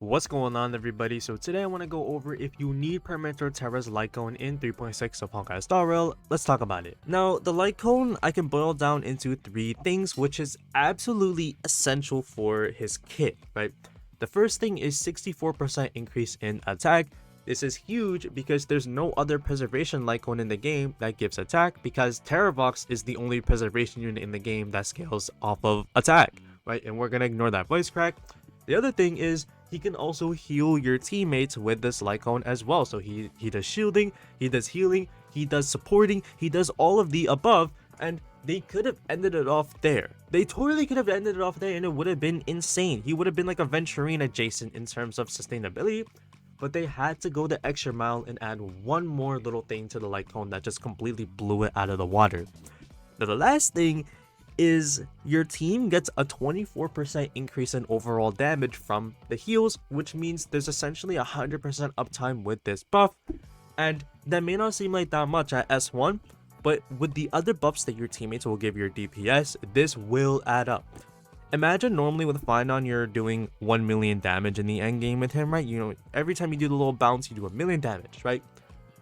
What's going on, everybody? So today I want to go over if you need Permansor Terrae's light cone in 3.6 of Honkai Star Rail. Let's talk about it. Now, the light cone I can boil down into three things, which is absolutely essential for his kit, right? The first thing is 64% increase in attack. This is huge because there's no other preservation light cone in the game that gives attack, because Terravox is the only preservation unit in the game that scales off of attack, right? And we're gonna ignore that voice crack. The other thing is he can also heal your teammates with this light cone as well. So he does shielding, he does healing, he does supporting, he does all of the above, and they could have ended it off there. They totally could have ended it off there and it would have been insane. He would have been like a Venturine adjacent in terms of sustainability, but they had to go the extra mile and add one more little thing to the light cone that just completely blew it out of the water. Now the last thing is your team gets a 24% increase in overall damage from the heals, which means there's essentially 100% uptime with this buff. And that may not seem like that much at S1, but with the other buffs that your teammates will give your DPS, this will add up. Imagine normally with Finon you're doing 1 million damage in the end game with him, right? You know, every time you do the little bounce, you do 1 million damage, right?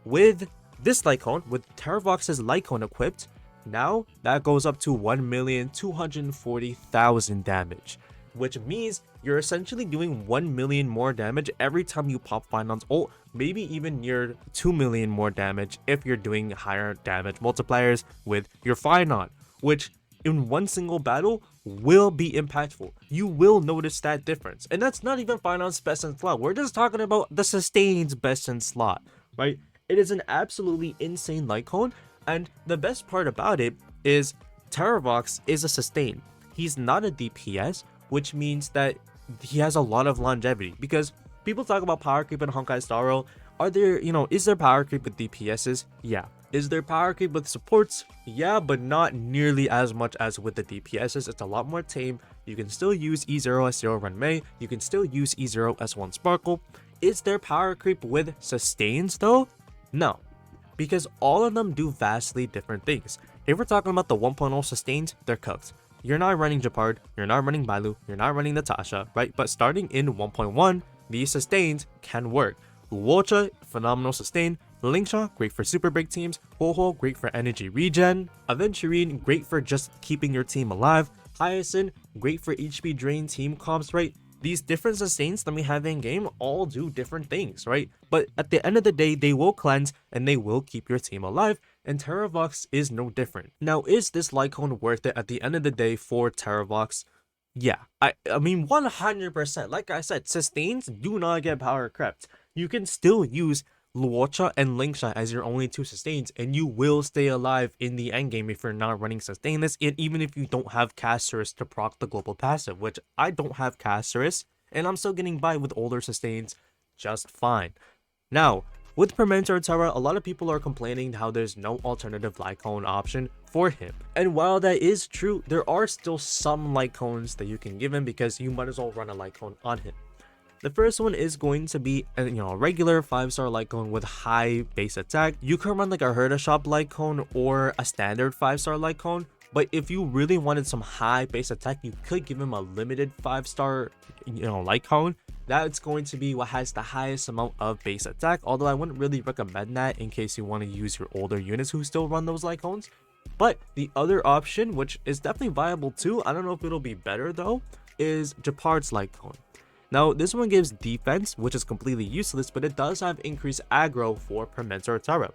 With this light cone, with Terravox's light cone equipped, now that goes up to 1,240,000 damage, which means you're essentially doing 1 million more damage every time you pop Finon's ult, maybe even near 2 million more damage if you're doing higher damage multipliers with your Finon, which in one single battle will be impactful. You will notice that difference. And that's not even Finon's best in slot. We're just talking about the sustain's best in slot, right? It is an absolutely insane light cone. And the best part about it is Terravox is a sustain. He's not a DPS, which means that he has a lot of longevity. Because people talk about power creep in Honkai Star Rail. Are there, is there power creep with DPSs? Yeah. Is there power creep with supports? Yeah, but not nearly as much as with the DPSs. It's a lot more tame. You can still use E0 S0 Run Mei. You can still use E0 S1 Sparkle. Is there power creep with sustains though? No. Because all of them do vastly different things. If we're talking about the 1.0 sustains, they're cooked. You're not running Japard, you're not running Bailu, you're not running Natasha, right? But starting in 1.1, these sustains can work. Luocha, phenomenal sustain. Lingsha, great for super break teams. Ho-Ho, great for energy regen. Aventurine, great for just keeping your team alive. Hyacinth, great for HP drain team comps, right? These different sustains that we have in game all do different things, right? But at the end of the day, they will cleanse and they will keep your team alive, and Terravox is no different. Now, is this light cone worth it at the end of the day for Terravox? Yeah, I mean 100%. Like I said, sustains do not get power crept. You can still use Luocha and Lingsha as your only two sustains, and you will stay alive in the endgame if you're not running sustainless, and even if you don't have Casterus to proc the global passive, which I don't have Casterus, and I'm still getting by with older sustains just fine. Now, with Permansor Terrae, a lot of people are complaining how there's no alternative light cone option for him. And while that is true, there are still some light cones that you can give him because you might as well run a light cone on him. The first one is going to be a regular 5-star light cone with high base attack. You can run like a Herda Shop light cone or a standard 5-star light cone, but if you really wanted some high base attack, you could give him a limited 5-star light cone. That's going to be what has the highest amount of base attack, although I wouldn't really recommend that in case you want to use your older units who still run those light cones. But the other option, which is definitely viable too, I don't know if it'll be better though, is Japard's light cone. Now, this one gives defense, which is completely useless, but it does have increased aggro for Permansor Terrae.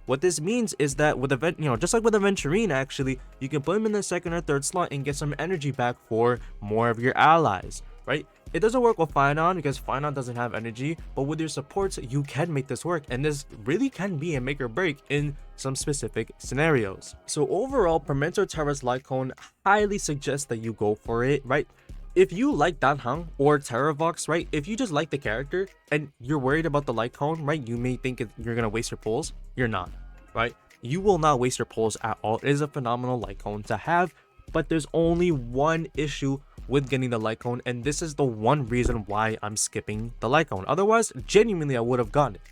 What this means is that with just like with Aventurine, actually, you can put him in the second or third slot and get some energy back for more of your allies, right? It doesn't work with Finon because Finon doesn't have energy, but with your supports, you can make this work, and this really can be a make or break in some specific scenarios. So overall, Permansor Terrae's light cone highly suggests that you go for it, right? If you like Dan Heng or Terravox, right, if you just like the character and you're worried about the light cone, right, you may think you're going to waste your pulls. You're not, right? You will not waste your pulls at all. It is a phenomenal light cone to have, but there's only one issue with getting the light cone, and this is the one reason why I'm skipping the light cone. Otherwise, genuinely, I would have gotten it.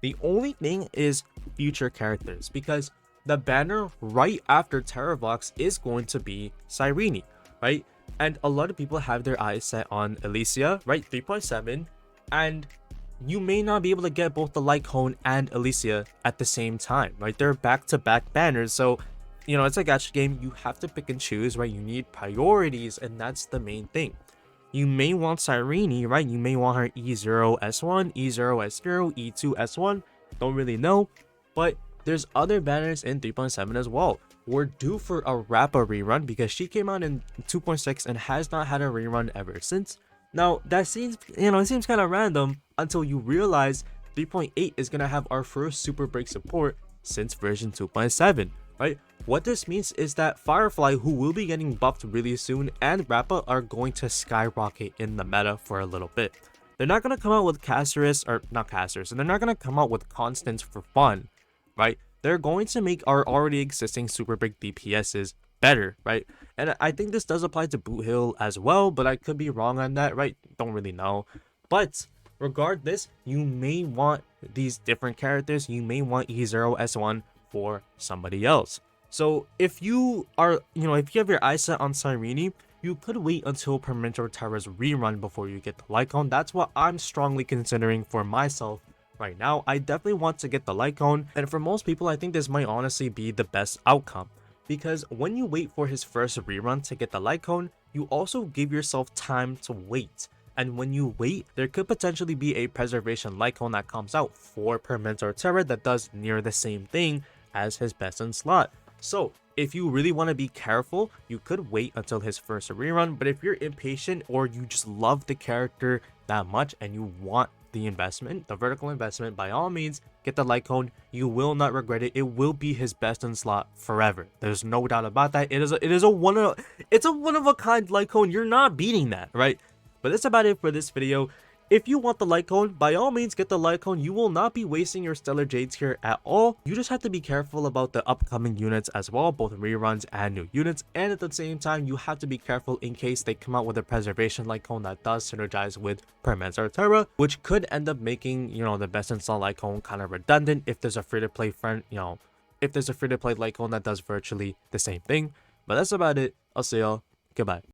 The only thing is future characters, because the banner right after Terravox is going to be Cyrene, right? And a lot of people have their eyes set on Elysia, right? 3.7. And you may not be able to get both the Lycone and Elysia at the same time, right? They're back-to-back banners. So, you know, it's a gacha game. You have to pick and choose, right? You need priorities, and that's the main thing. You may want Cyrene, right? You may want her E0S1, E0S0, E2S1. Don't really know. But there's other banners in 3.7 as well. We're due for a Rappa rerun because she came out in 2.6 and has not had a rerun ever since. Now, that seems, it seems kind of random until you realize 3.8 is going to have our first Super Break support since version 2.7, right? What this means is that Firefly, who will be getting buffed really soon, and Rappa are going to skyrocket in the meta for a little bit. They're not going to come out with Caceres, or not Caceres, and they're not going to come out with Constants for fun, right? They're going to make our already existing Super Break DPSs better, right? And I think this does apply to Boot Hill as well, but I could be wrong on that, right? Don't really know. But regardless, you may want these different characters. You may want E0S1 for somebody else. So if you are, if you have your eyes set on Cyrene, you could wait until Permansor Terrae's rerun before you get the Lycone. That's what I'm strongly considering for myself right now. I definitely want to get the Lycone, and for most people, I think this might honestly be the best outcome. Because when you wait for his first rerun to get the Lycone, you also give yourself time to wait. And when you wait, there could potentially be a Preservation Lycone that comes out for Permansor Terrae that does near the same thing as his best in slot. So if you really want to be careful, you could wait until his first rerun. But if you're impatient or you just love the character that much and you want the investment, the vertical investment, by all means, get the Lycone. You will not regret it. It will be his best in slot forever. There's no doubt about that. It's a one of a kind Lycone. You're not beating that, right? But that's about it for this video. If you want the Lycone, by all means get the Lycone. You will not be wasting your Stellar Jades here at all. You just have to be careful about the upcoming units as well, both reruns and new units. And at the same time, you have to be careful in case they come out with a Preservation Lycone that does synergize with Permansor Terrae, which could end up making, the best in slot Lycone kind of redundant if there's a free-to-play if there's a free-to-play Lycone that does virtually the same thing. But that's about it. I'll see y'all. Goodbye.